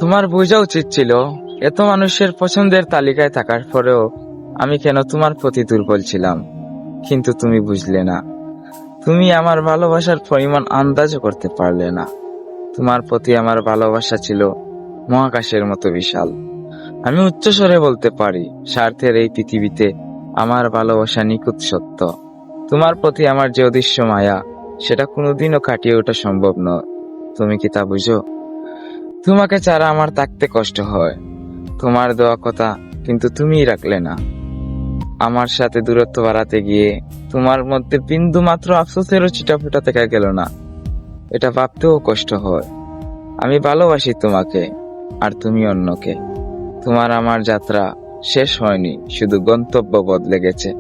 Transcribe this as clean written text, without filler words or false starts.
তোমার বোঝা উচিত ছিল, এত মানুষের পছন্দের তালিকায় থাকার পরেও আমি কেন তোমার প্রতি দুর্বল ছিলাম। কিন্তু তুমি বুঝলে না। তুমি আমার ভালোবাসার পরিমাণ আন্দাজও করতে পারলে না। তোমার প্রতি আমার ভালোবাসা ছিল মহাকাশের মতো বিশাল। আমি উচ্চস্বরে বলতে পারি, স্বার্থের এই পৃথিবীতে আমার ভালোবাসা নিখুঁত সত্য। তোমার প্রতি আমার যে অদৃশ্য মায়া, সেটা কোনোদিনও কাটিয়ে ওঠা সম্ভব নয়। তুমি কি তা বুঝো? তোমাকে ছাড়া আমার থাকতে কষ্ট হয়। তোমার দেওয়া কথা কিন্তু তুমিই রাখলে না। আমার সাথে দূরত্ব বাড়াতে গিয়ে তোমার মধ্যে বিন্দু মাত্র আফসোসেরও ছিটা ফোটা থেকে গেল না। এটা ভাবতেও কষ্ট হয়। আমি ভালোবাসি তোমাকে, আর তুমি অন্যকে। তোমার আমার যাত্রা শেষ হয়নি, শুধু গন্তব্য বদলে গেছে।